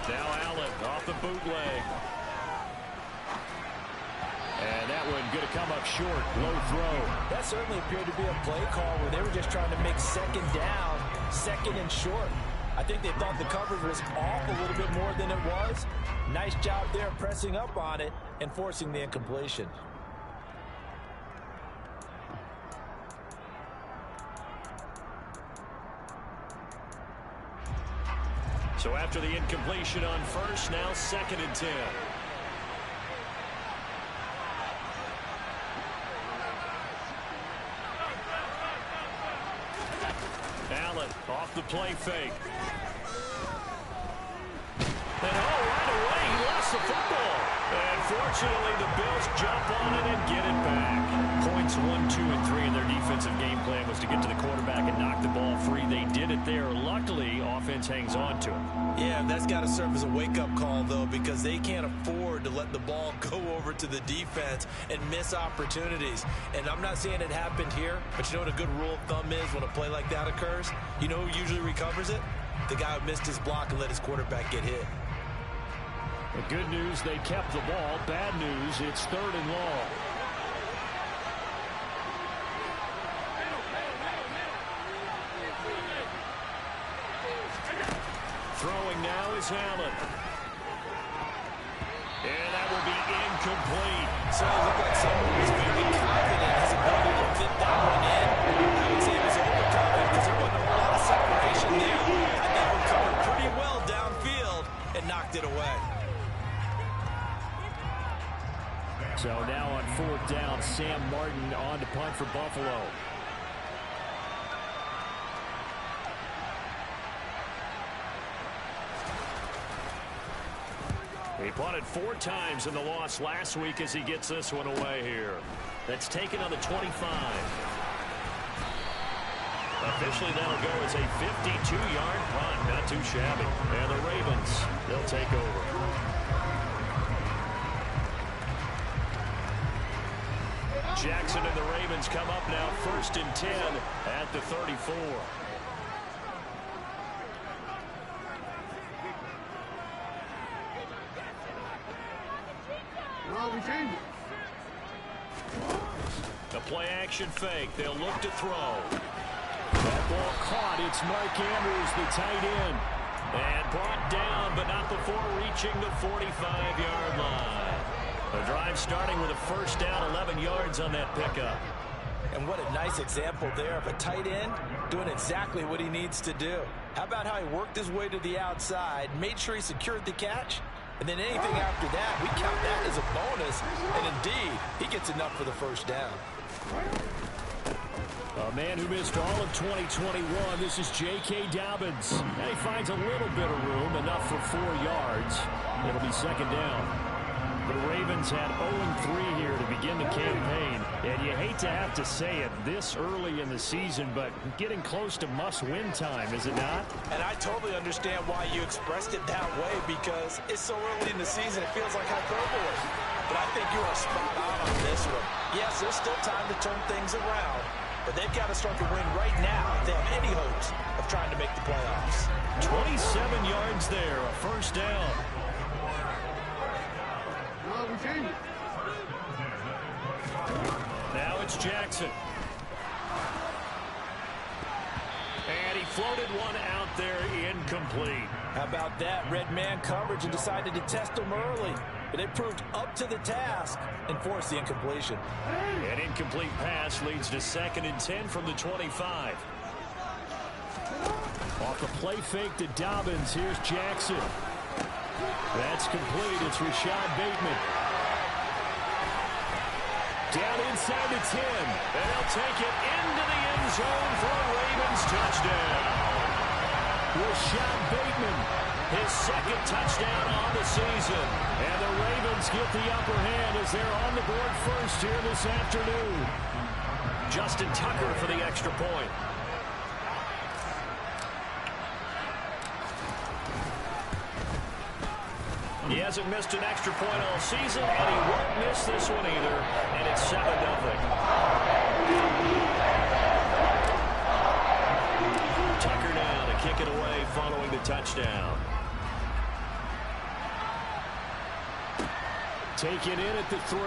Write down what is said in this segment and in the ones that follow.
Now Allen off the bootleg. And that one going to come up short. Low throw. That certainly appeared to be a play call where they were just trying to make second down, second and short. I think they thought the coverage was off a little bit more than it was. Nice job there pressing up on it and forcing the incompletion. So after the incompletion on first, now 2nd and 10. Allen off the play fake. And right away, he lost the football. And fortunately, the Bills jump on it and get it back. Points 1, 2, and 3 in their defensive game plan was to get to the quarterback and knock the ball free. They did it there. Luckily, offense hangs on to it. Yeah, that's got to serve as a wake-up call, though, because they can't afford to let the ball go over to the defense and miss opportunities. And I'm not saying it happened here, but you know what a good rule of thumb is when a play like that occurs? You know who usually recovers it? The guy who missed his block and let his quarterback get hit. The good news, they kept the ball. Bad news, it's 3rd and long. Throwing now is Allen. And that will be incomplete. So it looked like someone was very confident in his ability to fit that one in. I would say it was overconfident because there wasn't a whole lot of separation there. And that one covered pretty well downfield and knocked it away. So now on 4th down, Sam Martin on to punt for Buffalo. He punted 4 times in the loss last week as he gets this one away here. That's taken on the 25. Officially, that'll go as a 52-yard punt. Not too shabby. And the Ravens, they'll take over. Jackson and the Ravens come up now 1st and 10 at the 34. The play action fake. They'll look to throw. That ball caught. It's Mark Andrews, the tight end. And brought down, but not before reaching the 45-yard line. The drive starting with a 1st down, 11 yards on that pickup. And what a nice example there of a tight end doing exactly what he needs to do. How about how he worked his way to the outside, made sure he secured the catch, and then anything after that, we count that as a bonus. And indeed, he gets enough for the 1st down. A man who missed all of 2021, this is J.K. Dobbins. And he finds a little bit of room, enough for 4 yards. It'll be 2nd down. The Ravens had 0-3 here to begin the campaign. And you hate to have to say it this early in the season, but getting close to must-win time, is it not? And I totally understand why you expressed it that way, because it's so early in the season, it feels like hyperbole. But I think you are spot on this one. Yes, there's still time to turn things around, but they've got to start to win right now if they have any hopes of trying to make the playoffs. 27 yards there, a 1st down. Now it's Jackson. And he floated one out there, incomplete. How about that? Red man coverage and decided to test him early. But it proved up to the task and forced the incompletion. An incomplete pass leads to 2nd and 10 from the 25. Off the play fake to Dobbins. Here's Jackson. That's complete. It's Rashad Bateman. Down inside the 10. And they'll take it into the end zone for a Ravens touchdown. Rashad Bateman, his 2nd touchdown on the season. And the Ravens get the upper hand as they're on the board first here this afternoon. Justin Tucker for the extra point. He hasn't missed an extra point all season, and he won't miss this one either. And it's 7-0. Tucker now to kick it away following the touchdown. Taken in at the 3.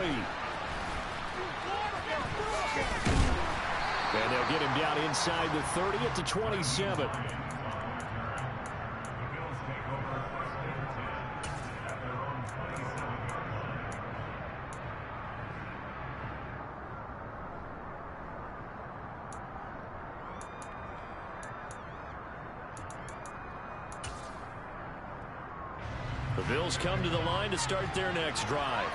And they'll get him down inside the 30 at the 27. The Bills come to the line to start their next drive.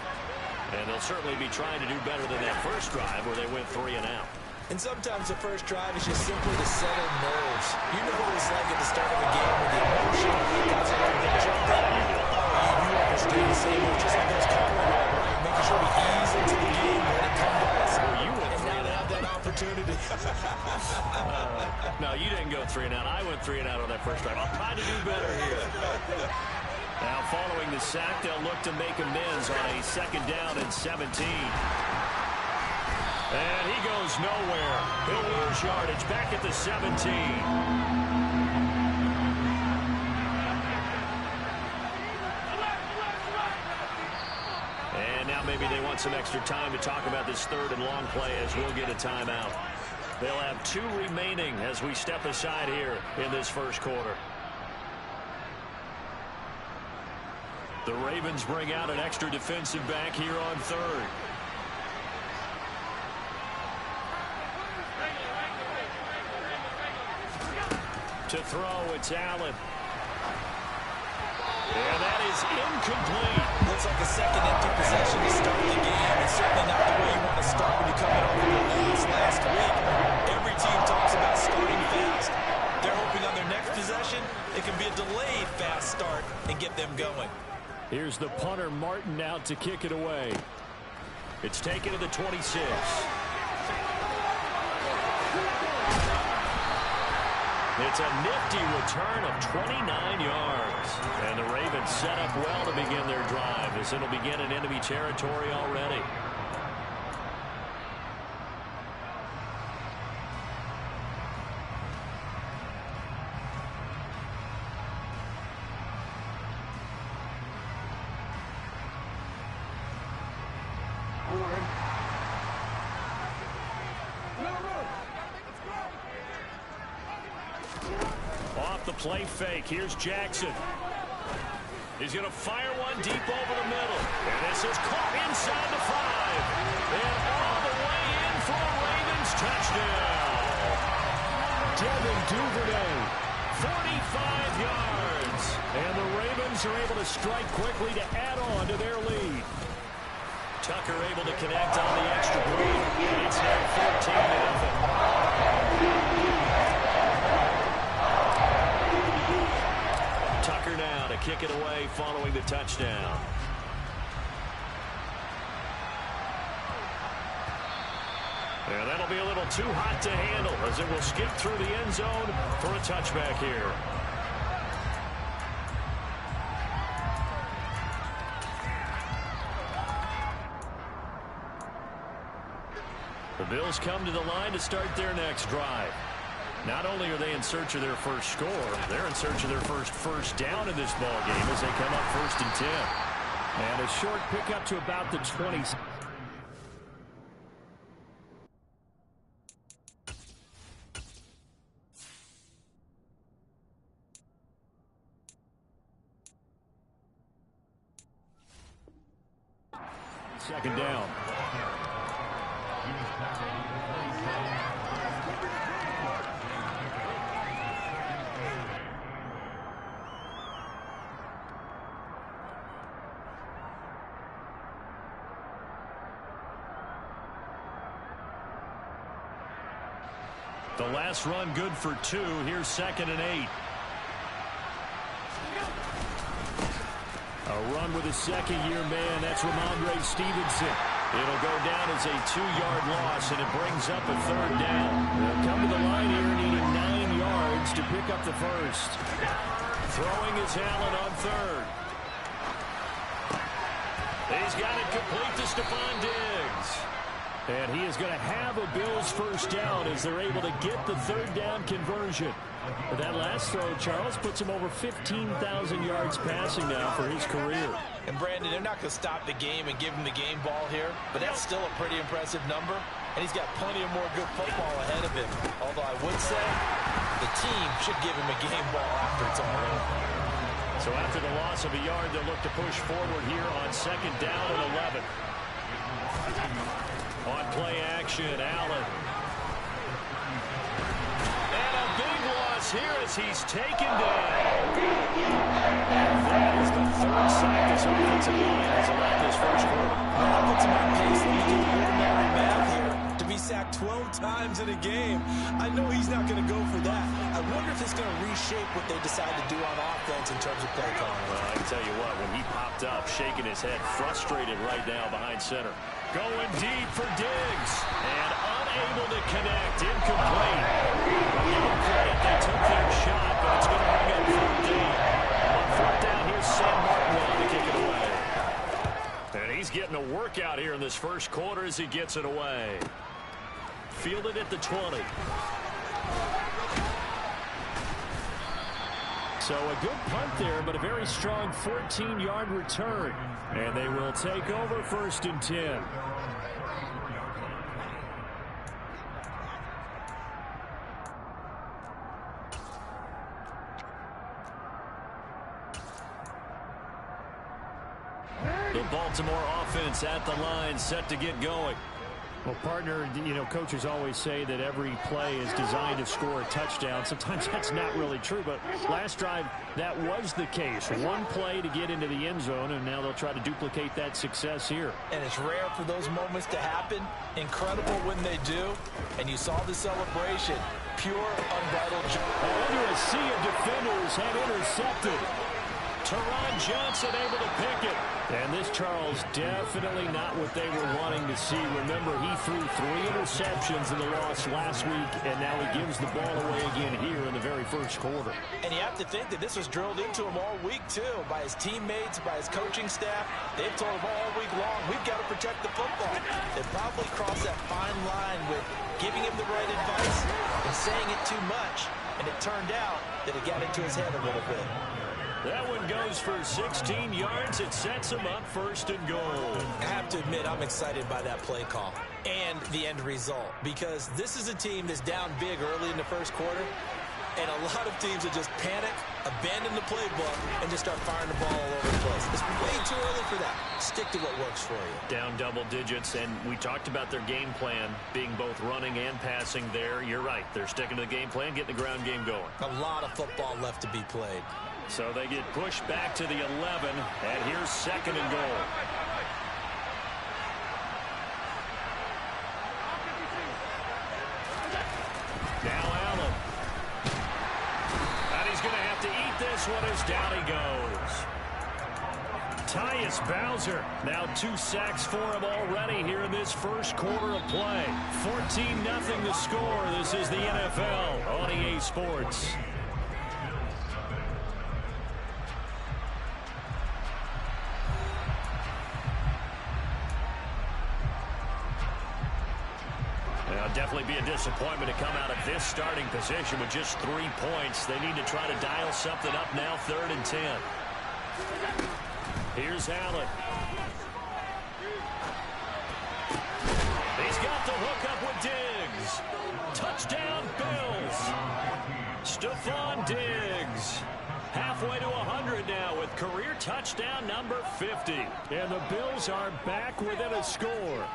And they'll certainly be trying to do better than that first drive where they went 3 and out. And sometimes the first drive is just simply to settle nerves. You know what it's like at the start of a game with the emotion got a little bit jumped in. You understand the same way, just like those cowboy right? Making sure we ease into the game when it comes to us. Well, you went and 3 now and to out. have that opportunity. No, you didn't go 3 and out. I went 3 and out on that first drive. I'll try to do better here. Now, following the sack, they'll look to make amends on a 2nd down and 17. And he goes nowhere. He'll lose yardage back at the 17. And now maybe they want some extra time to talk about this 3rd and long play as we'll get a timeout. They'll have 2 remaining as we step aside here in this first quarter. The Ravens bring out an extra defensive back here on 3rd. To throw, it's Allen. And that is incomplete. Looks like a second empty possession to start the game. It's certainly not the way you want to start when you come in off of the loss last week. Every team talks about starting fast. They're hoping on their next possession, it can be a delayed fast start and get them going. Here's the punter, Martin, out to kick it away. It's taken to the 26. It's a nifty return of 29 yards. And the Ravens set up well to begin their drive as it'll begin in enemy territory already. Off the play fake. Here's Jackson. He's going to fire one deep over the middle. And this is caught inside the 5. And all the way in for a Ravens touchdown. Devin Duvernay, 45 yards. And the Ravens are able to strike quickly to add on to their lead. Tucker able to connect on the extra point. It's now 14-0. Tucker now to kick it away following the touchdown. And that'll be a little too hot to handle as it will skip through the end zone for a touchback here. The Bills come to the line to start their next drive. Not only are they in search of their first score, they're in search of their first down in this ball game as they come up 1st and 10. And a short pickup to about the 20. Second down. The last run good for 2. Here's 2nd and 8. A run with a second-year man. That's Ramondre Stevenson. It'll go down as a 2-yard loss, and it brings up a 3rd down. They'll come to the line here needing 9 yards to pick up the first. Throwing is Allen on 3rd. He's got it complete to Stephon Diggs. And he is going to have a Bills first down as they're able to get the third down conversion. But that last throw, Charles, puts him over 15,000 yards passing now for his career. And Brandon, they're not going to stop the game and give him the game ball here, but that's still a pretty impressive number. And he's got plenty of more good football ahead of him. Although I would say the team should give him a game ball after it's all over. So after the loss of a yard, they'll look to push forward here on second down and 11. On play action, Allen. And a big loss here as he's taken down. That is the third sack this offensive line has allowed this first quarter. That puts him on pace to do ordinary math here. To be sacked 12 times in a game, I know he's not going to go for that. I wonder if it's going to reshape what they decide to do on offense in terms of play calling. Well, I can tell you what, when he popped up, shaking his head, frustrated right now behind center. Going deep for Diggs, and unable to connect, incomplete. Give them credit, they took their shot, but it's going to bring up third down. On fourth down, here's Sam Martin to kick it away. And he's getting a workout here in this first quarter as he gets it away. Fielded at the 20. So a good punt there, but a very strong 14-yard return. And they will take over first and 10. The Baltimore offense at the line, set to get going. Well, partner, you know, coaches always say that every play is designed to score a touchdown. Sometimes that's not really true, but last drive, that was the case. One play to get into the end zone, and now they'll try to duplicate that success here. And it's rare for those moments to happen. Incredible when they do. And you saw the celebration. Pure, unbridled joy. Under a sea of defenders had intercepted. Teron Johnson able to pick it. And this, Charles, definitely not what they were wanting to see. Remember, he threw 3 interceptions in the loss last week, and now he gives the ball away again here in the very first quarter. And you have to think that this was drilled into him all week, too, by his teammates, by his coaching staff. They've told him all week long, we've got to protect the football. They probably crossed that fine line with giving him the right advice and saying it too much. And it turned out that it got into his head a little bit. That one goes for 16 yards. It sets him up first and goal. I have to admit, I'm excited by that play call and the end result, because this is a team that's down big early in the first quarter, and a lot of teams will just panic, abandon the playbook, and just start firing the ball all over the place. It's way too early for that. Stick to what works for you. Down double digits, and we talked about their game plan being both running and passing there. You're right. They're sticking to the game plan, getting the ground game going. A lot of football left to be played. So they get pushed back to the 11, and here's second and goal. Now Allen. And he's going to have to eat this one as down he goes. Tyus Bowser, now 2 sacks for him already here in this first quarter of play. 14-0 the score. This is the NFL on EA Sports. Definitely be a disappointment to come out of this starting position with just 3 points. They need to try to dial something up now, 3rd and 10. Here's Allen. He's got the hook up with Diggs. Touchdown, Bills. Stephon Diggs. Halfway to 100 now with career touchdown number 50. And the Bills are back within a score.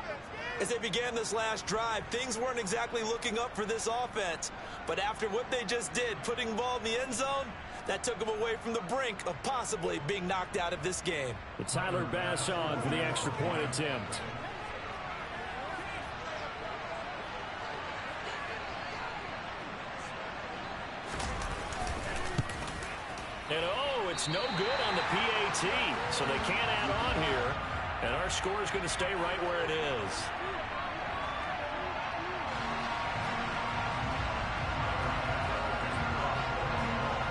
As they began this last drive, things weren't exactly looking up for this offense. But after what they just did, putting the ball in the end zone, that took them away from the brink of possibly being knocked out of this game. But Tyler Bass on for the extra point attempt. And oh, it's no good on the PAT, so they can't add on here. And our score is going to stay right where it is.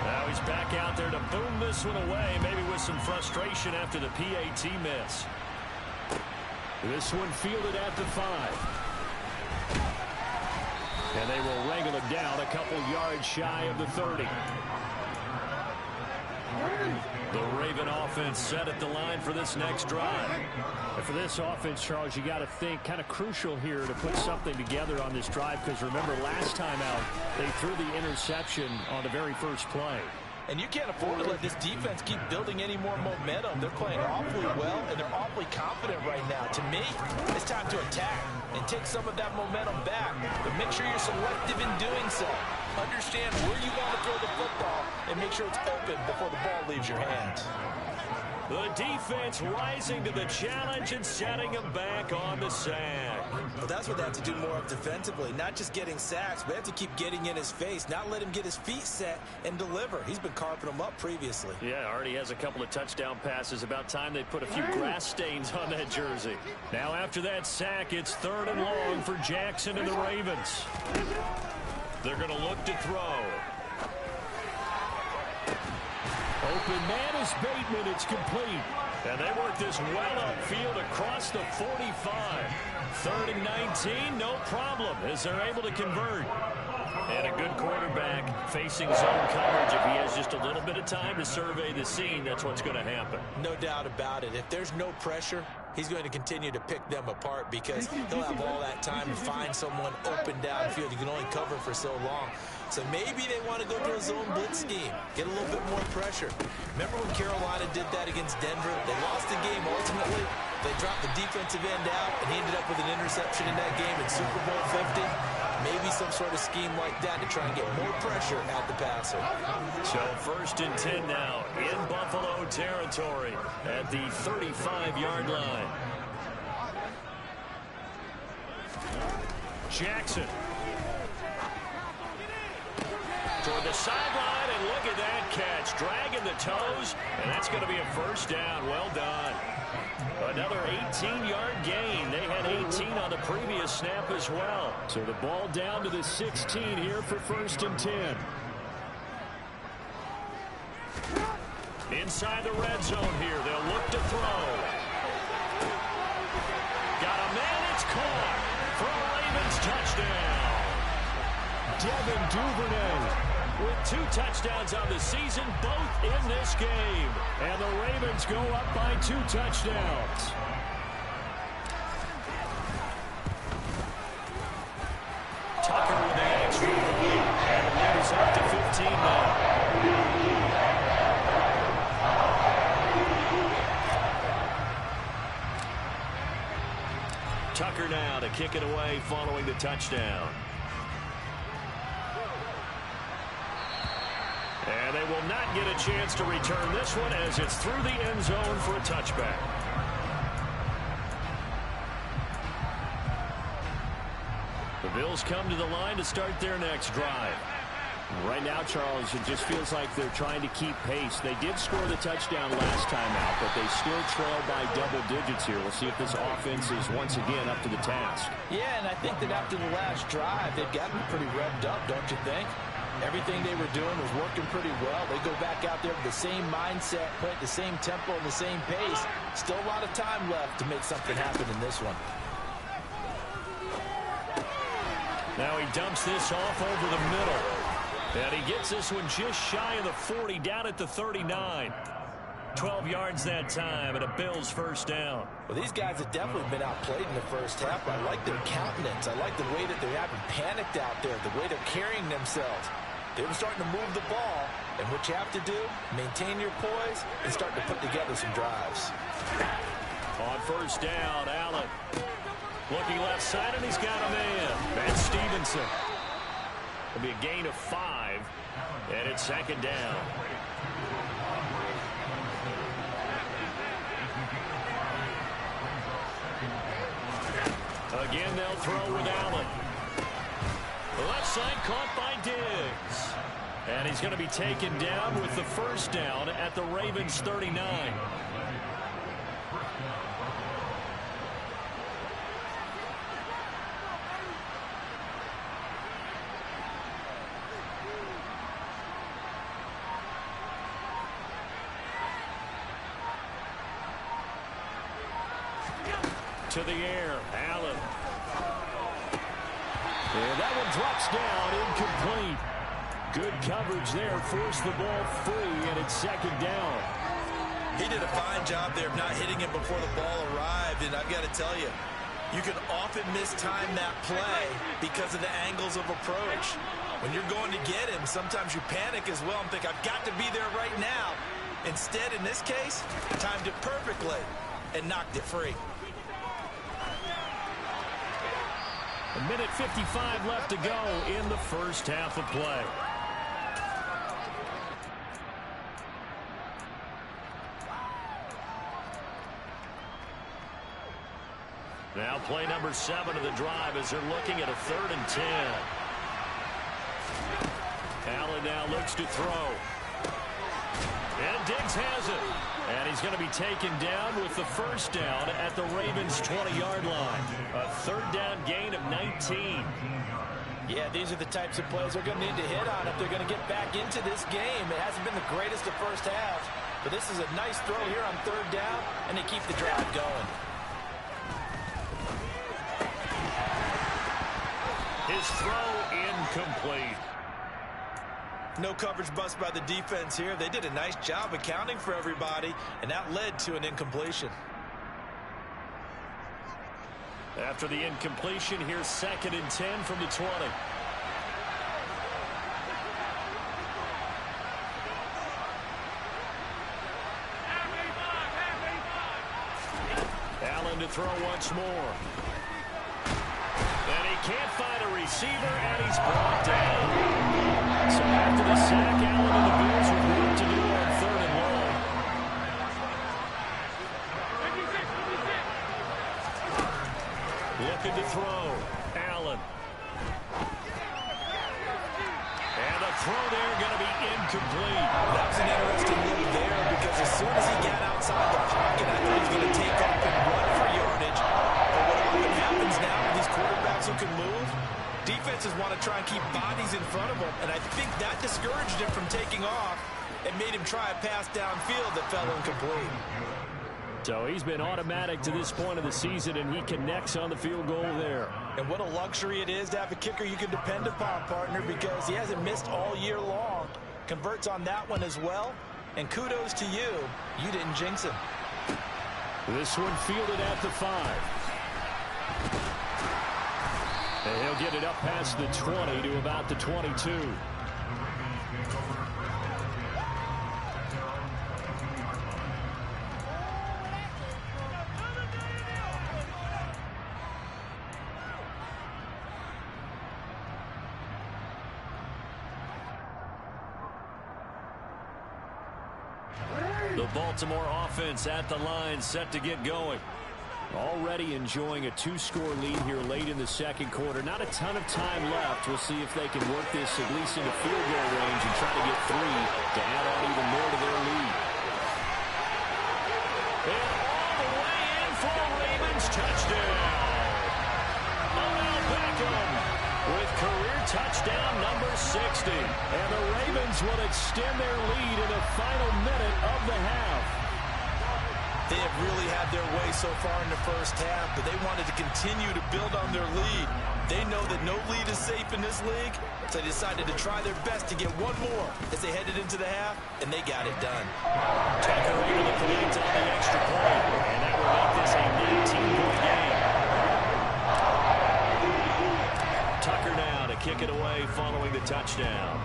Now he's back out there to boom this one away, maybe with some frustration after the PAT miss. This one fielded at the 5. And they will wrangle it down a couple yards shy of the 30. The Raven offense set at the line for this next drive. And for this offense, Charles, you got to think kind of crucial here to put something together on this drive, because remember last time out they threw the interception on the very first play. And you can't afford to let this defense keep building any more momentum. They're playing awfully well, and they're awfully confident right now. To me, it's time to attack and take some of that momentum back. But make sure you're selective in doing so. Understand where you want to throw the football and make sure it's open before the ball leaves your hands. The defense rising to the challenge and setting him back on the sack. Well, that's what they have to do more of defensively. Not just getting sacks, but they have to keep getting in his face. Not let him get his feet set and deliver. He's been carping them up previously. Yeah, already has a couple of touchdown passes. About time they put a few grass stains on that jersey. Now after that sack, it's 3rd and long for Jackson and the Ravens. They're going to look to throw. Open man is Bateman. It's complete. And they work this well upfield across the 45. 3rd and 19, no problem, as they're able to convert. And a good quarterback facing zone coverage. If he has just a little bit of time to survey the scene, that's what's going to happen. No doubt about it. If there's no pressure, he's going to continue to pick them apart, because he'll have all that time to find someone open downfield. You can only cover for so long. So maybe they want to go to a zone blitz scheme, get a little bit more pressure. Remember when Carolina did that against Denver? They lost the game ultimately. They dropped the defensive end out, and he ended up with an interception in that game in Super Bowl 50. Maybe some sort of scheme like that to try and get more pressure at the passer. So 1st and 10 now in Buffalo territory at the 35-yard line. Jackson. Toward the sideline, and look at that catch. Dragging the toes, and that's going to be a 1st down. Well done. Another 18-yard gain. They had 18 on the previous snap as well. So the ball down to the 16 here for 1st and 10. Inside the red zone here. They'll look to throw. Got a man. It's caught for a Ravens touchdown. Devin Duvernay with 2 touchdowns on the season, both in this game. And the Ravens go up by 2 touchdowns. Tucker with the extra point. And the lead is up to 15 now. Tucker now to kick it away following the touchdown. And they will not get a chance to return this one, as it's through the end zone for a touchback. The Bills come to the line to start their next drive. Right now, Charles, it just feels like they're trying to keep pace. They did score the touchdown last time out, but they still trail by double digits here. We'll see if this offense is once again up to the task. Yeah, and I think that after the last drive, they've gotten pretty revved up, don't you think? Everything they were doing was working pretty well. They go back out there with the same mindset, play at the same tempo and the same pace. Still a lot of time left to make something happen in this one. Now he dumps this off over the middle. And he gets this one just shy of the 40, down at the 39. 12 yards that time, and a Bills 1st down. Well, these guys have definitely been outplayed in the first half. I like their countenance. I like the way that they haven't panicked out there, the way they're carrying themselves. They're starting to move the ball, and what you have to do, maintain your poise and start to put together some drives. On 1st down, Allen looking left side, and he's got a man. That's Stevenson. It'll be a gain of 5, and it's 2nd down. Again, they'll throw with Allen. Left side caught by Diggs. And he's going to be taken down with the 1st down at the Ravens 39. To the air, Allen. And that one drops down, incomplete. Good coverage there, forced the ball free, and it's second down. He did a fine job there of not hitting it before the ball arrived, and I've got to tell you, you can often mistime that play because of the angles of approach. When you're going to get him, sometimes you panic as well and think, I've got to be there right now. Instead, in this case, timed it perfectly and knocked it free. A minute 55 left to go in the first half of play. Now play number 7 of the drive as they're looking at a 3rd and 10. Allen now looks to throw. And Diggs has it. And he's going to be taken down with the first down at the Ravens' 20-yard line. A 3rd down gain of 19. Yeah, these are the types of plays they're going to need to hit on if they're going to get back into this game. It hasn't been the greatest of first half, but this is a nice throw here on 3rd down, and they keep the drive going. His throw incomplete. No coverage bust by the defense here. They did a nice job accounting for everybody, and that led to an incompletion. After the incompletion, here's 2nd and 10 from the 20. Allen to throw once more. And he can't find a receiver, and he's brought down. So after the sack, Allen and the Bills with work to do on 3rd and long. Looking to throw. Allen. And the throw there going to be incomplete. That was an interesting look there because as soon as he got outside the pocket, I thought he was going to take off and run for yardage. But what often happens now with these quarterbacks who can move, defenses want to try and keep bodies in front of them, and I think that discouraged him from taking off and made him try a pass downfield that fell incomplete. So he's been automatic to this point of the season, and he connects on the field goal there. And what a luxury it is to have a kicker you can depend upon, partner, because he hasn't missed all year long. Converts on that one as well, and kudos to you. You didn't jinx him. This one fielded at the 5. And he'll get it up past the 20 to about the 22. The Baltimore offense at the line, set to get going. Already enjoying a 2-score lead here late in the second quarter. Not a ton of time left. We'll see if they can work this at least into field goal range and try to get 3 to add on even more to their lead. And all the way in for a Ravens touchdown. Odell Beckham with career touchdown number 60. And the Ravens will extend their lead in the final minute of the half. They have really had their way so far in the first half, but they wanted to continue to build on their lead. They know that no lead is safe in this league, so they decided to try their best to get one more as they headed into the half, and they got it done. Tucker able to connect on the extra point, and that will make this a 19-point game. Tucker now to kick it away following the touchdown.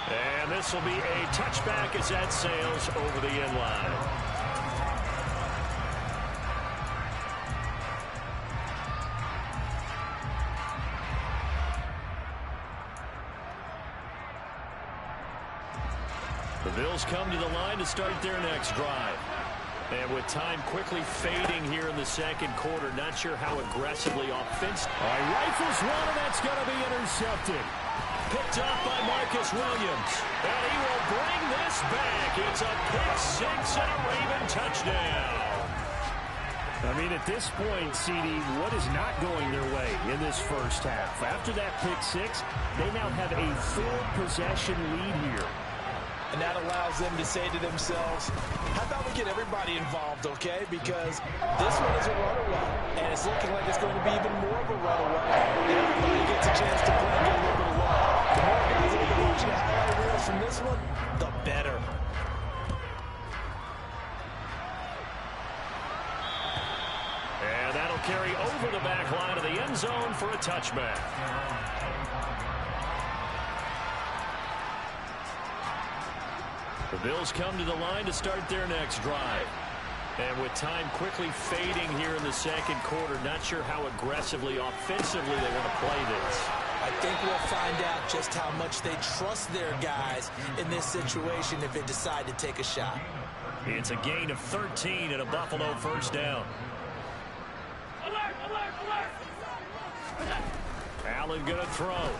And this will be a touchback as that sails over the end line. The Bills come to the line to start their next drive. And with time quickly fading here in the second quarter, not sure how aggressively offensive. All right, rifles one, and that's going to be intercepted. Picked up by Marcus Williams. And he will bring this back. It's a pick-6 and a Raven touchdown. I mean, at this point, CD, what is not going their way in this first half? After that pick-6, they now have a 4-possession lead here. And that allows them to say to themselves, how about we get everybody involved, okay? Because this one is a runaway, and it's looking like it's going to be even more of a runaway. And everybody gets a chance to play and get a little bit of love. The more guys that are watching the highlight reels from this one, the better. And that'll carry over the back line of the end zone for a touchback. The Bills come to the line to start their next drive. And with time quickly fading here in the second quarter, not sure how aggressively, offensively they want to play this. I think we'll find out just how much they trust their guys in this situation if they decide to take a shot. It's a gain of 13 and a Buffalo first down. Alert, alert, alert. Allen going to throw.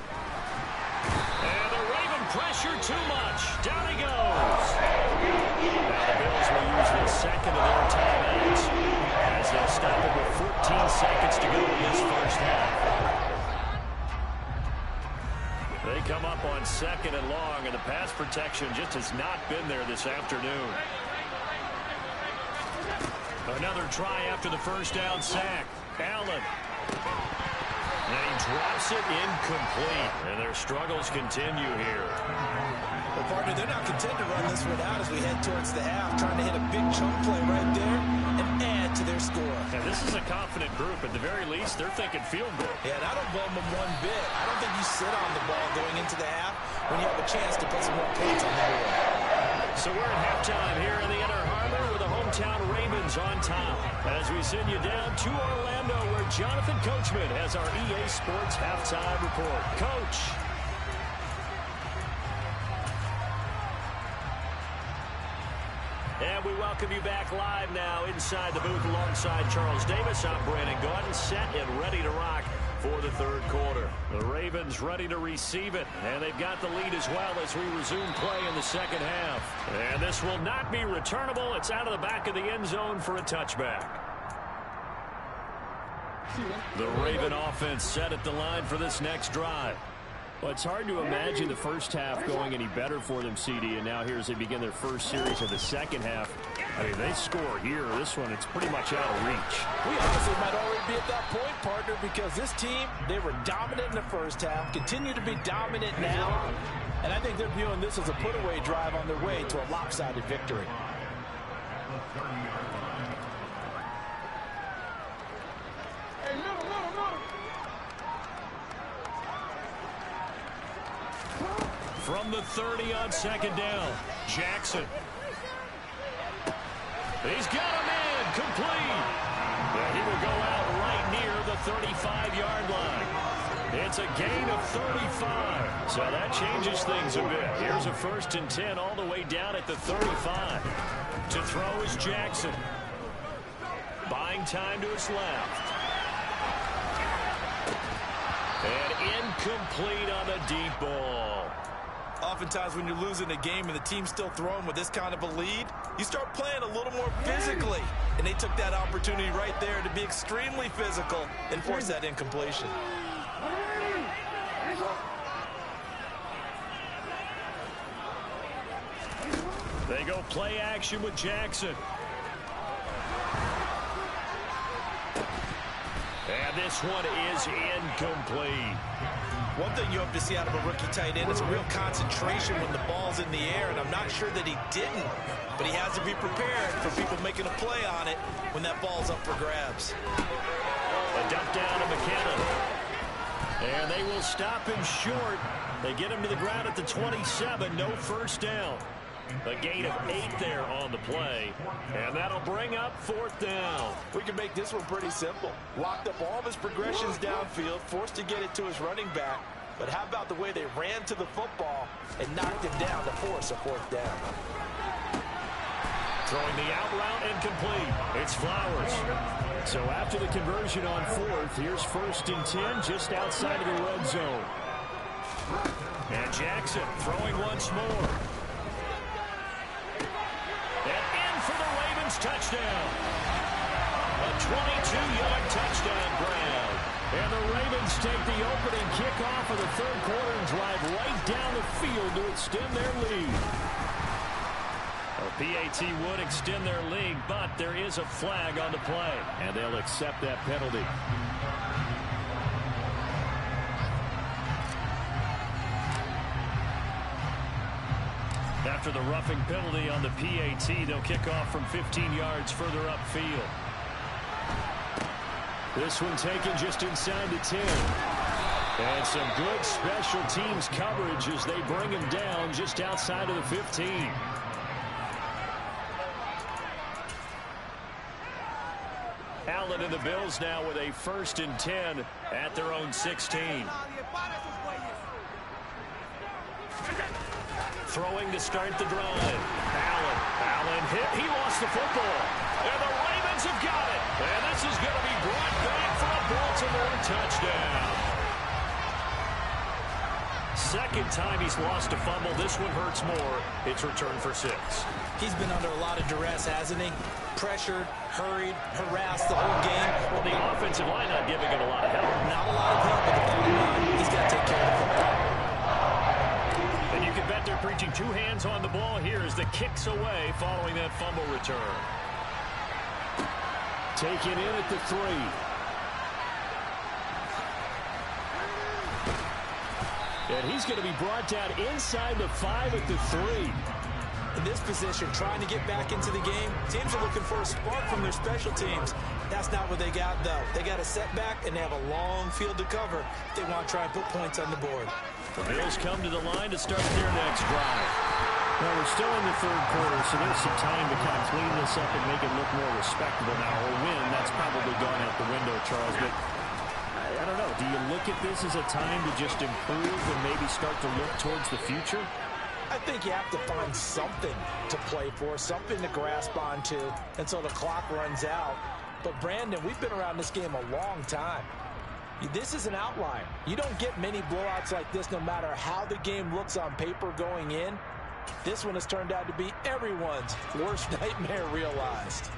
And the Raven pressure too much. Down he goes. Now the Bills will use the second of their timeouts as they'll stop it with 14 seconds to go in this first half. They come up on second and long, and the pass protection just has not been there this afternoon. Another try after the first down sack. Allen. And he drops it incomplete. And their struggles continue here. Well, partner, they're not content to run this one out as we head towards the half, trying to hit a big chunk play right there and add to their score. And this is a confident group. At the very least, they're thinking field goal. Yeah, and I don't blame them one bit. I don't think you sit on the ball going into the half when you have a chance to put some more points on the board. So we're at halftime here in the Inner Harbor with the hometown Ravens on top. As we send you down to Orlando where Jonathan Coachman has our EA Sports halftime report. Coach. And we welcome you back live now inside the booth alongside Charles Davis. I'm Brandon Gaudin, set and ready to rock for the third quarter. The Ravens ready to receive it, and they've got the lead as well as we resume play in the second half. And this will not be returnable. It's out of the back of the end zone for a touchback. The Raven offense set at the line for this next drive. Well, it's hard to imagine the first half going any better for them, CD, and now here as they begin their first series of the second half. I mean, they score here. This one, it's pretty much out of reach. We honestly might already be at that point, partner, because this team, they were dominant in the first half, continue to be dominant now, and I think they're viewing this as a put-away drive on their way to a lopsided victory. From the 30 on second down, Jackson. He's got a man complete. And he will go out right near the 35-yard line. It's a gain of 35. So that changes things a bit. Here's a 1st and 10 all the way down at the 35. To throw is Jackson. Buying time to his left. And incomplete on the deep ball. Oftentimes when you're losing a game and the team's still throwing with this kind of a lead, you start playing a little more physically. And they took that opportunity right there to be extremely physical and force that incompletion. They go play action with Jackson. And this one is incomplete. One thing you hope to see out of a rookie tight end is a real concentration when the ball's in the air, and I'm not sure that he didn't, but he has to be prepared for people making a play on it when that ball's up for grabs. A dump down to McKenna. And they will stop him short. They get him to the ground at the 27, no first down. A gain of 8 there on the play, and that'll bring up 4th down. We can make this one pretty simple. Locked up all of his progressions downfield, forced to get it to his running back. But how about the way they ran to the football and knocked him down to force a 4th down? Throwing the out route incomplete. It's Flowers. So after the conversion on 4th, here's 1st and 10 just outside of the red zone. And Jackson throwing once more. Touchdown. A 22-yard touchdown grab. And the Ravens take the opening kickoff of the third quarter and drive right down the field to extend their lead. Well, PAT would extend their lead, but there is a flag on the play, and they'll accept that penalty. After the roughing penalty on the PAT, they'll kick off from 15 yards further upfield. This one taken just inside the 10. And some good special teams coverage as they bring him down just outside of the 15. Allen and the Bills now with a 1st and 10 at their own 16. Throwing to start the drive. Allen hit. He lost the football. And the Ravens have got it. And this is going to be brought back for a Baltimore touchdown. Second time he's lost a fumble. This one hurts more. It's returned for 6. He's been under a lot of duress, hasn't he? Pressured, hurried, harassed the whole game. Well, the offensive line not giving him a lot of help. Not a lot of help, but the bottom line, he's got to take care of the football. And you can bet they're preaching 2 hands on the ball here as the kick's away following that fumble return. Taken in at the 3. And he's going to be brought down inside the 5 at the 3. In this position, trying to get back into the game, teams are looking for a spark from their special teams. That's not what they got, though. They got a setback, and they have a long field to cover if they want to try and put points on the board. The Bills come to the line to start their next drive. Well, we're still in the 3rd quarter, so there's some time to kind of clean this up and make it look more respectable now. Or win, that's probably gone out the window, Charles. But I don't know. Do you look at this as a time to just improve and maybe start to look towards the future? I think you have to find something to play for, something to grasp onto until the clock runs out. But, Brandon, we've been around this game a long time. This is an outlier. You don't get many blowouts like this no matter how the game looks on paper going in. This one has turned out to be everyone's worst nightmare realized.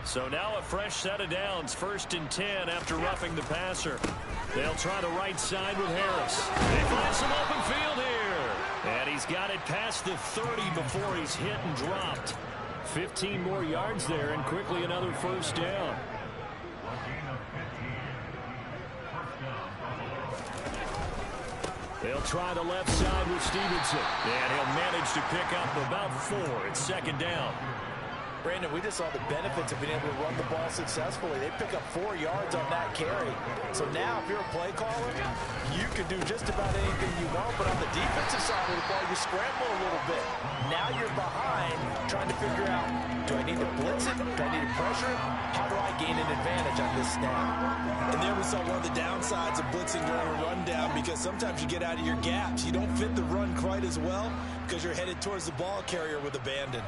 So now a fresh set of downs, 1st and 10 after roughing the passer. They'll try the right side with Harris. They find some open field here. And he's got it past the 30 before he's hit and dropped. 15 more yards there and quickly another 1st down. They'll try the left side with Stevenson. And he'll manage to pick up about 4. It's 2nd down. Brandon, we just saw the benefits of being able to run the ball successfully. They pick up 4 yards on that carry. So now, if you're a play caller, you can do just about anything you want. But on the defensive side of the ball, you scramble a little bit. Now you're behind, trying to figure out, do I need to blitz it? Do I need to pressure it? How do I gain an advantage on this snap? And there we saw one of the downsides of blitzing during a rundown, because sometimes you get out of your gaps. You don't fit the run quite as well because you're headed towards the ball carrier with abandon.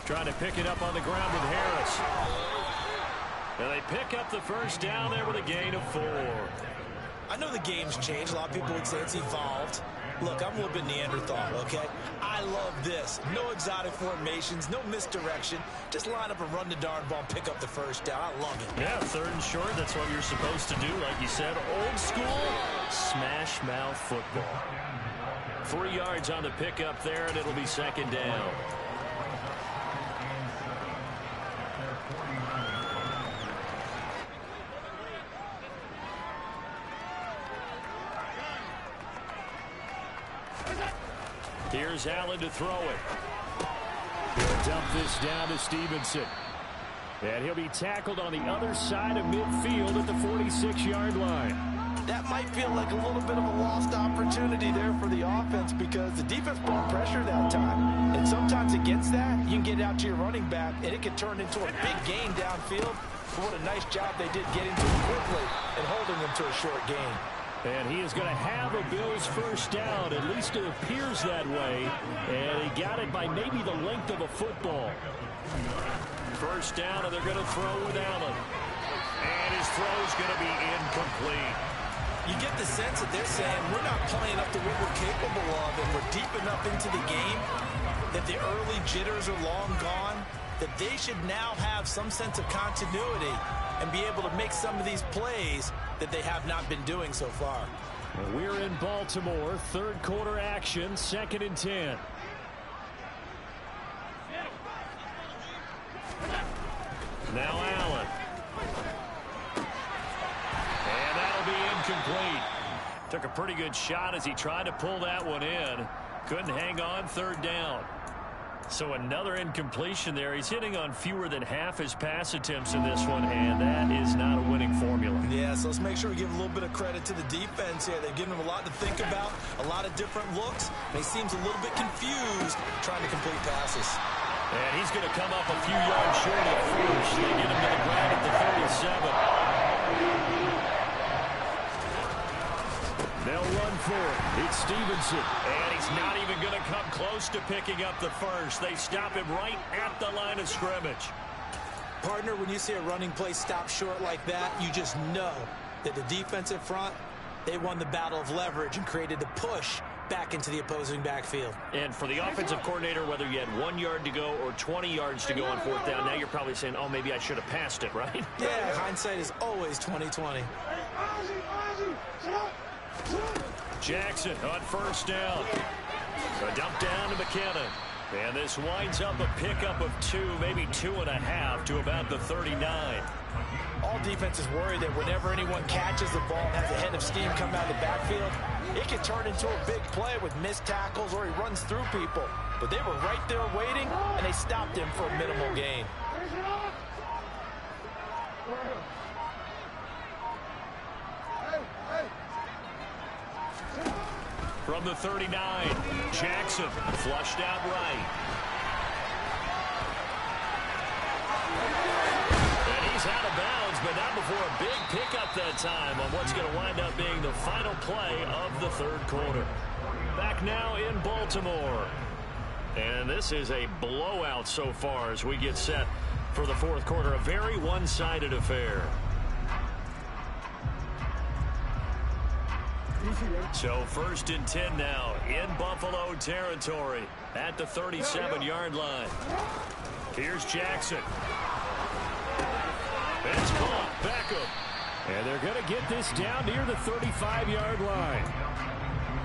Trying to pick it up on the ground with Harris. And they pick up the 1st down there with a gain of 4. I know the game's changed. A lot of people would say it's evolved. Look, I'm a little bit Neanderthal, okay? I love this. No exotic formations, no misdirection. Just line up and run the darn ball and pick up the 1st down. I love it. Yeah, 3rd and short. That's what you're supposed to do. Like you said, old school smash mouth football. 3 yards on the pickup there, and it'll be 2nd down. Here's Allen to throw it. He'll dump this down to Stevenson. And he'll be tackled on the other side of midfield at the 46-yard line. That might feel like a little bit of a lost opportunity there for the offense, because the defense brought pressure that time. And sometimes against that, you can get out to your running back, and it can turn into a big gain downfield. But what a nice job they did getting to him quickly and holding him to a short gain. And he is going to have a Bills 1st down. At least it appears that way. And he got it by maybe the length of a football. 1st down, and they're going to throw with Allen. And his throw's going to be incomplete. You get the sense that they're saying we're not playing up to what we're capable of, and we're deep enough into the game that the early jitters are long gone, that they should now have some sense of continuity and be able to make some of these plays that they have not been doing so far. And we're in Baltimore. Third quarter action. 2nd and 10. Now Allen. And that'll be incomplete. Took a pretty good shot as he tried to pull that one in. Couldn't hang on. 3rd down. So another incompletion there. He's hitting on fewer than half his pass attempts in this one, and that is not a winning formula. Yeah, so let's make sure we give a little bit of credit to the defense here. They've given him a lot to think about, a lot of different looks, and he seems a little bit confused trying to complete passes. And he's going to come up a few yards short at first. They get him to the ground at the 37. They'll run for it. It's Stevenson. And he's not even going to come close to picking up the first. They stop him right at the line of scrimmage. Partner, when you see a running play stop short like that, you just know that the defensive front, they won the battle of leverage and created a push back into the opposing backfield. And for the offensive coordinator, whether you had 1 yard to go or 20 yards to go on 4th down, now you're probably saying, oh, maybe I should have passed it, right? Yeah, hindsight is always 20/20. Jackson on 1st down. A dump down to McKinnon. And this winds up a pickup of 2, maybe 2.5 to about the 39. All defenses worry that whenever anyone catches the ball and has a head of steam come out of the backfield, it can turn into a big play with missed tackles or he runs through people. But they were right there waiting, and they stopped him for a minimal gain. From the 39, Jackson flushed out right. And he's out of bounds, but not before a big pickup that time on what's going to wind up being the final play of the 3rd quarter. Back now in Baltimore. And this is a blowout so far as we get set for the 4th quarter. A very one-sided affair. So 1st and 10 now in Buffalo territory at the 37-yard line. Here's Jackson. It's caught. Beckham. And they're going to get this down near the 35-yard line.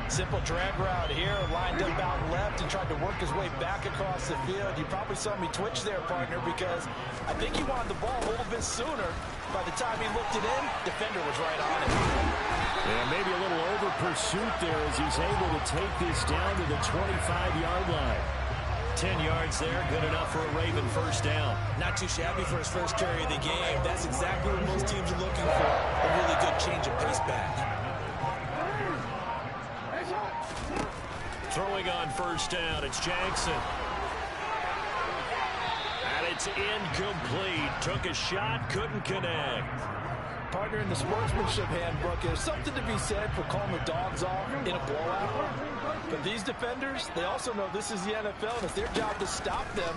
Simple drag route here, lined up out left and tried to work his way back across the field. You probably saw me twitch there, partner, because I think he wanted the ball a little bit sooner. By the time he looked it in, defender was right on it. Yeah, maybe a little over pursuit there as he's able to take this down to the 25-yard line. 10 yards there, good enough for a Raven 1st down. Not too shabby for his first carry of the game. That's exactly what most teams are looking for. A really good change of pace back. Throwing on 1st down, it's Jackson. And it's incomplete. Took a shot, couldn't connect. Partner, in the sportsmanship handbook, there's something to be said for calling the dogs off in a blowout. But these defenders, they also know this is the NFL, and it's their job to stop them,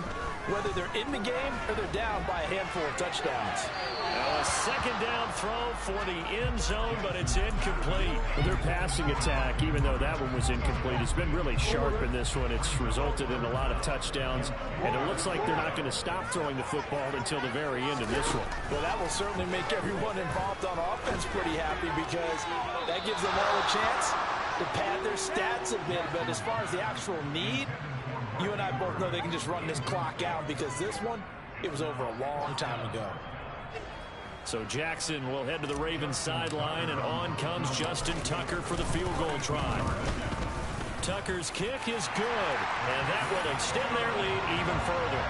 whether they're in the game or they're down by a handful of touchdowns. Now a 2nd down throw for the end zone, but it's incomplete. Their passing attack, even though that one was incomplete, has been really sharp in this one. It's resulted in a lot of touchdowns, and it looks like they're not going to stop throwing the football until the very end of this one. Well, that will certainly make everyone involved on offense pretty happy, because that gives them all a chance to pad their stats a bit. But as far as the actual need, you and I both know they can just run this clock out, because this one, it was over a long time ago. So Jackson will head to the Ravens sideline, and on comes Justin Tucker for the field goal try. Tucker's kick is good, and that will extend their lead even further.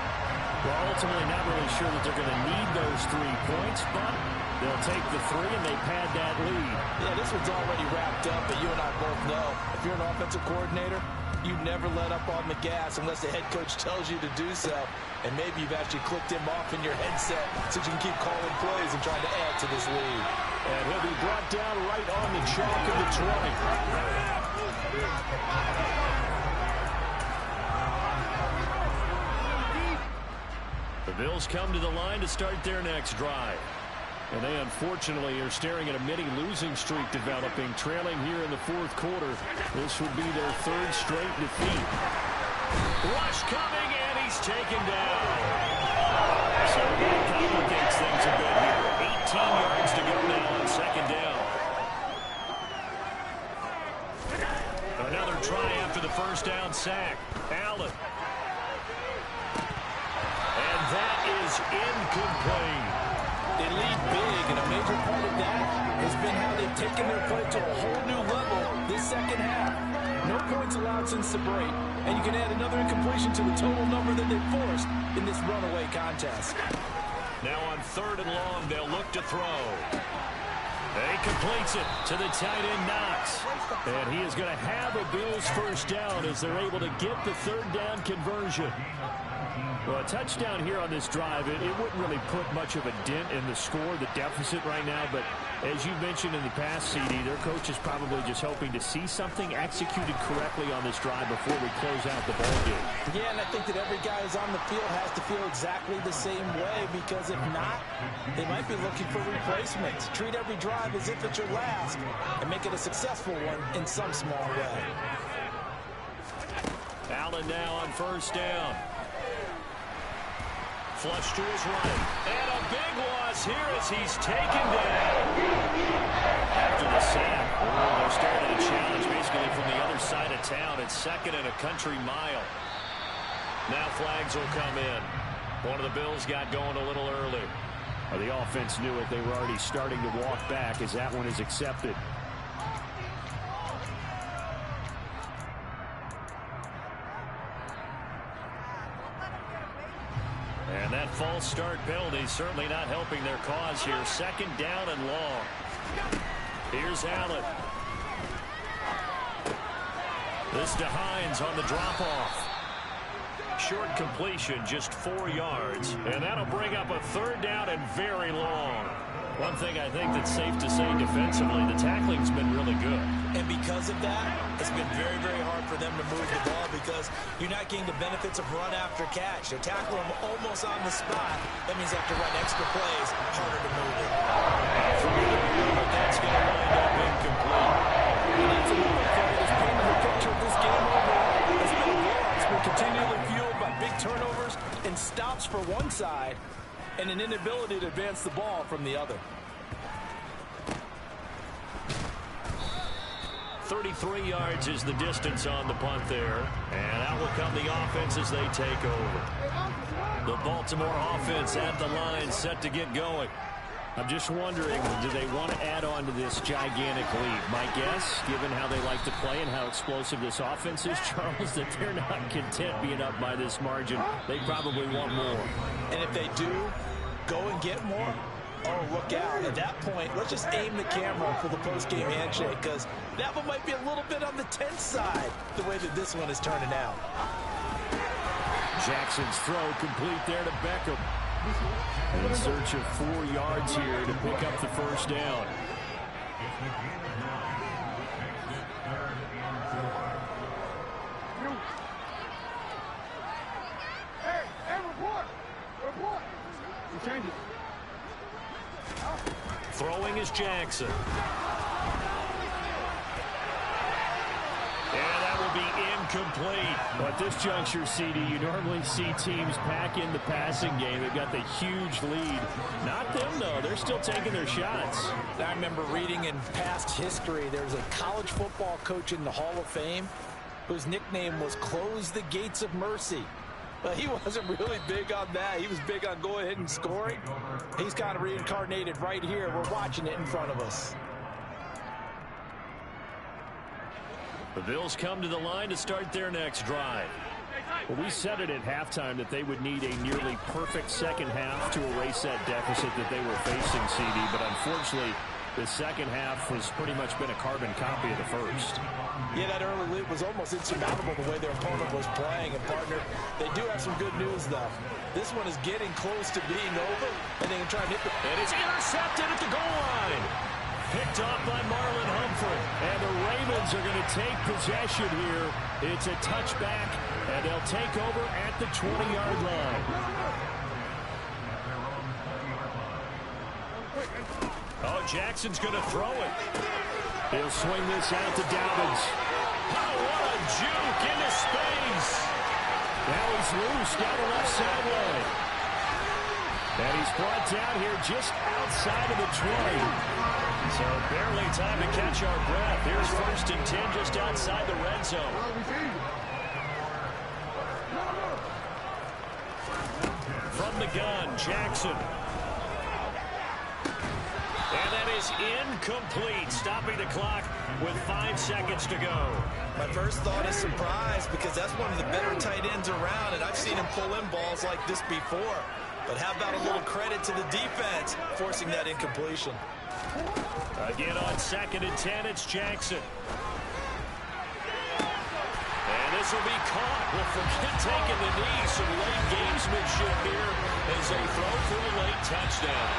Well, ultimately not really sure that they're going to need those 3 points, but they'll take the 3 and they pad that lead. Yeah, this one's already wrapped up, but you and I both know if you're an offensive coordinator, you never let up on the gas unless the head coach tells you to do so. And maybe you've actually clicked him off in your headset so you can keep calling plays and trying to add to this lead. And he'll be brought down right on the chalk of the 20. The Bills come to the line to start their next drive. And they unfortunately are staring at a mini losing streak developing, trailing here in the 4th quarter. This would be their 3rd straight defeat. Rush coming, and he's taken down. So that complicates things a bit here. 18 yards to go now on 2nd down. taking their play to a whole new level this second half. No points allowed since the break, and you can add another incompletion to the total number that they forced in this runaway contest. Now on 3rd and long, they'll look to throw. He completes it to the tight end, Knox. And he is going to have a Bills first down as they're able to get the 3rd down conversion. Well, a touchdown here on this drive, it wouldn't really put much of a dent in the score, the deficit right now. But as you mentioned in the past, CD, their coach is probably just hoping to see something executed correctly on this drive before we close out the ball game. Yeah, and I think that every guy who's on the field has to feel exactly the same way, because if not, they might be looking for replacements. Treat every drive as if it's your last and make it a successful one in some small way. Allen now on 1st down. Flush to his right. And a big loss here as he's taken down. After the sack, they're starting to challenge basically from the other side of town. It's 2nd and a country mile. Now flags will come in. One of the Bills got going a little early. Well, the offense knew it. They were already starting to walk back as that one is accepted. And that false start penalty certainly not helping their cause here. 2nd down and long. Here's Allen. This to Hines on the drop-off. Short completion, just 4 yards. And that'll bring up a 3rd down and very long. One thing I think that's safe to say defensively, the tackling's been really good. And because of that, it's been very, very hard for them to move the ball because you're not getting the benefits of run after catch. They tackle them almost on the spot. That means they have to run extra plays, harder to move it. But that's going to wind up incomplete. And that's a movement play that's painted the picture of this game overall. It's been a blowout. It's been continually fueled by big turnovers and stops for one side and an inability to advance the ball from the other. 33 yards is the distance on the punt there. And out will come the offense as they take over. The Baltimore offense at the line, set to get going. I'm just wondering, do they want to add on to this gigantic lead? My guess, given how they like to play and how explosive this offense is, Charles, that they're not content being up by this margin. They probably want more. And if they do go and get more, oh, look out. At that point, let's just aim the camera for the post-game handshake, because that one might be a little bit on the tense side, the way that this one is turning out. Jackson's throw complete there to Beckham. In search of 4 yards here to pick up the first down. Throwing is Jackson. And that will be incomplete. But at this juncture, CD, you normally see teams pack in the passing game. They've got the huge lead. Not them, though. They're still taking their shots. I remember reading in past history, there's a college football coach in the Hall of Fame whose nickname was Close the Gates of Mercy. But he wasn't really big on that. He was big on going ahead and scoring. He's kind of reincarnated right here. We're watching it in front of us. The Bills come to the line to start their next drive. Well, we said it at halftime that they would need a nearly perfect second half to erase that deficit that they were facing, CD. But unfortunately, the second half has pretty much been a carbon copy of the first. Yeah, that early lead was almost insurmountable the way their opponent was playing. And, partner, they do have some good news, though. This one is getting close to being over, and they can try and hit the... And it's intercepted at the goal line. Picked off by Marlon Humphrey. And the Ravens are going to take possession here. It's a touchback, and they'll take over at the 20-yard line. Oh, Jackson's going to throw it. He'll swing this out to Dobbins. Oh, what a juke into space. Now he's loose down the left sideline. And he's brought down here just outside of the 20. So barely time to catch our breath. Here's 1st and 10 just outside the red zone. From the gun, Jackson. And that is is incomplete, stopping the clock with 5 seconds to go. My first thought is surprise because that's one of the better tight ends around, and I've seen him pull in balls like this before. But how about a little credit to the defense forcing that incompletion? Again on 2nd and 10, it's Jackson. And this will be caught. We'll forget taking the knee. Some late gamesmanship here as they throw for a late touchdown.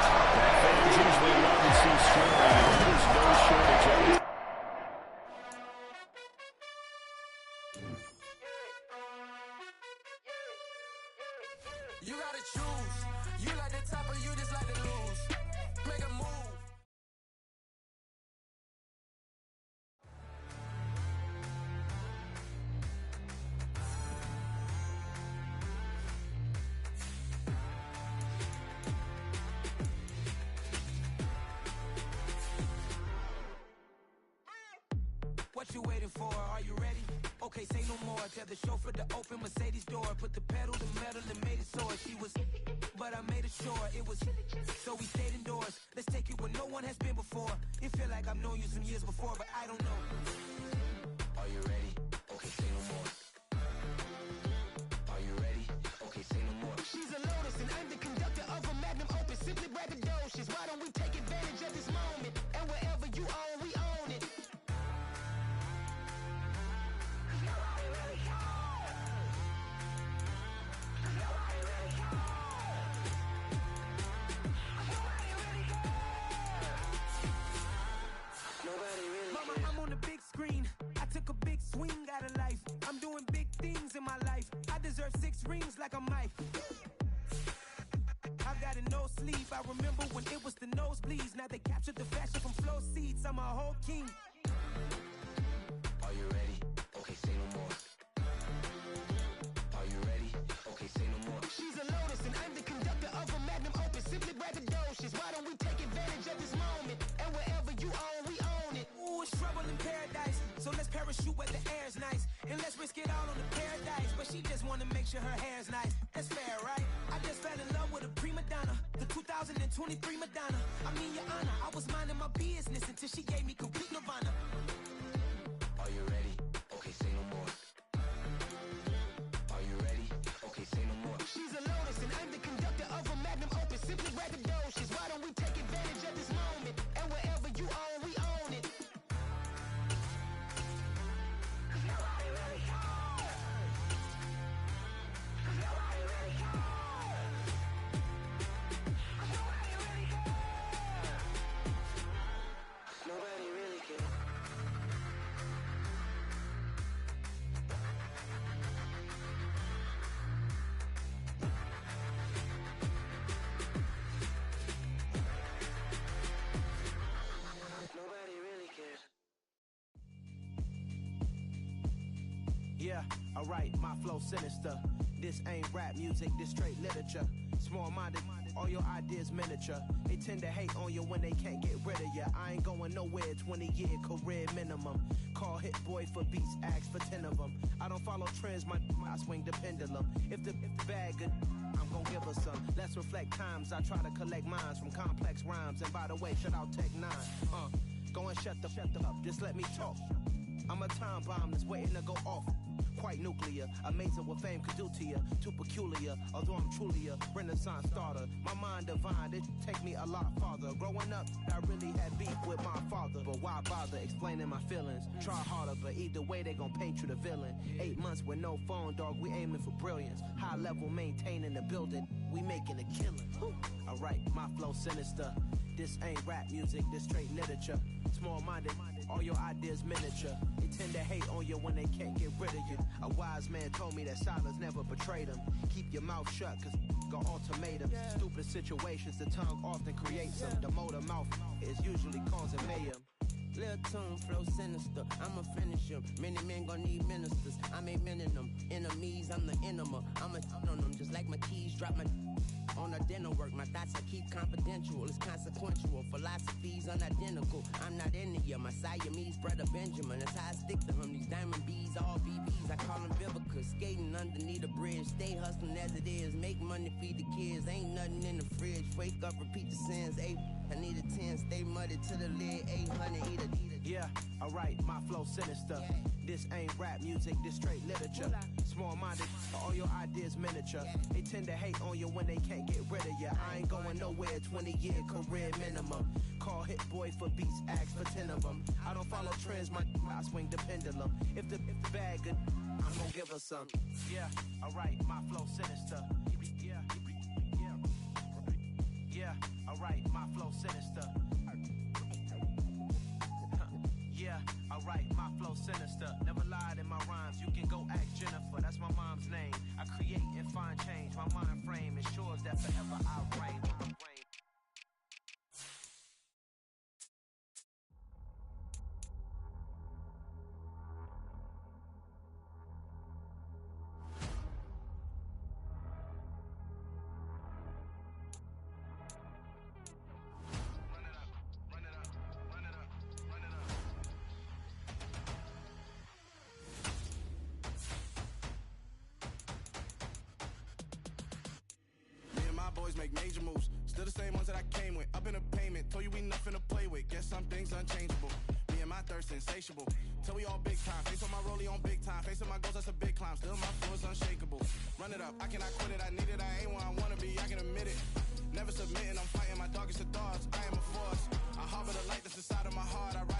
Fans usually love to see scoring. There's no shortage of it. You gotta choose. You like the top or you just like to lose. Make a move. What you waiting for? Are you ready? Okay, say no more. Tell the chauffeur to open Mercedes door. Put the pedal to metal and made it soar. She was, but I made it sure it was. So we stayed indoors. Let's take it where no one has been before. It feel like I've known you some years before, but I don't know. Are you ready? Okay, say no more. Are you ready? Okay, say no more. She's a Lotus and I'm the conductor of a Magnum Opus. Simply braggadocious. Why don't we take advantage of this moment? And wherever you own, we own it. Mama, I'm on the big screen. I took a big swing out of life. I'm doing big things in my life. I deserve 6 rings like a Mike. I've got a no sleep. I remember when it was the nosebleeds. Now they captured the fashion from flow seats. I'm a whole king. Are you ready? Okay, say no more. Are you ready? Okay, say no more. She's a Lotus and I'm the conductor of a Magnum Opus. Simply braggadocious. Why don't we take advantage of this moment? And wherever you own, we own it. Ooh, it's trouble in paradise. So let's parachute where the air's nice. And let's risk it all on the paradise. But she just wanna make sure her hair's nice. That's fair, right? I just fell in love with a prima donna. The 2023 Madonna. I mean, your honor, I was minding my business until she gave me complete nirvana. Are you ready? Okay, say no more. Are you ready? Okay, say no more. She's a Lotus and I'm the conductor of a Magnum Opus. Simply braggadocious. Why don't we take advantage of this moment? And wherever you own, we own it. Nobody really cares. Nobody really cares. Nobody really cares. Nobody really cares. Nobody really cares. Yeah, alright, my flow sinister. This ain't rap music, this straight literature. Small-minded, all your ideas miniature. They tend to hate on you when they can't get rid of you. I ain't going nowhere, 20-year career minimum. Call Hit Boy for beats, ask for 10 of them. I don't follow trends, I swing the pendulum. If the bag good, I'm gon' give her some. Let's reflect times, I try to collect minds from complex rhymes. And by the way, shout out Tech 9. Go and shut the up, just let me talk. I'm a time bomb that's waiting to go off. Quite nuclear, amazing what fame could do to you. Too peculiar, although I'm truly a renaissance starter. My mind divine, it take me a lot farther. Growing up, I really had beef with my father. But why bother explaining my feelings? Try harder, but either way they gon' paint you the villain. 8 months with no phone, dog, we aiming for brilliance. High level maintaining the building, we making a killing. Alright, my flow sinister. This ain't rap music, this straight literature. Small-minded, all your ideas miniature. They tend to hate on you when they can't get rid of you. A wise man told me that silence never betrayed him. Keep your mouth shut, cause got ultimatum. Stupid situations, the tongue often creates them. The motor mouth is usually causing mayhem. Lil' tune, flow sinister, I'ma finish him. Many men gon' need ministers, I'm aiming them. Enemies, I'm the enema, I'ma on them. Just like my keys, drop my on a dinner work. My thoughts I keep confidential, it's consequential. Philosophies unidentical, I'm not into you. My Siamese brother Benjamin, that's how I stick to him. These diamond bees, all BBs, I call them biblical. Cause skating underneath a bridge, stay hustling as it is. Make money, feed the kids, ain't nothing in the fridge. Wake up, repeat the sins. I need a 10, stay muddy to the lid. 800, eat a. Yeah, alright, my flow sinister. This ain't rap music, this straight literature. Small-minded, all your ideas miniature. They tend to hate on you when they can't get rid of you. I ain't going nowhere, 20-year career minimum. Call Hit Boy for beats, ask for 10 of them. I don't follow trends, I swing the pendulum. If the bag good, I'm gonna give her some. Yeah, alright, my flow sinister. Yeah, alright, my flow sinister. Yeah, alright, my flow sinister. Never lied in my rhymes, you can go ask Jennifer. That's my mom's name. I create and find change. My mind frame ensures that forever I reign. Boys make major moves, still the same ones that I came with. Up in the payment, told you we nothing to play with. Guess some things unchangeable. Me and my thirst insatiable. Till we all big time. Face on my rollie on big time. Facing my goals, that's a big climb. Still my flow is unshakable. Run it up, I cannot quit it. I need it, I ain't where I wanna be. I can admit it. Never submitting, I'm fighting my darkest of thoughts. I am a force. I harbor the light that's inside of my heart. I ride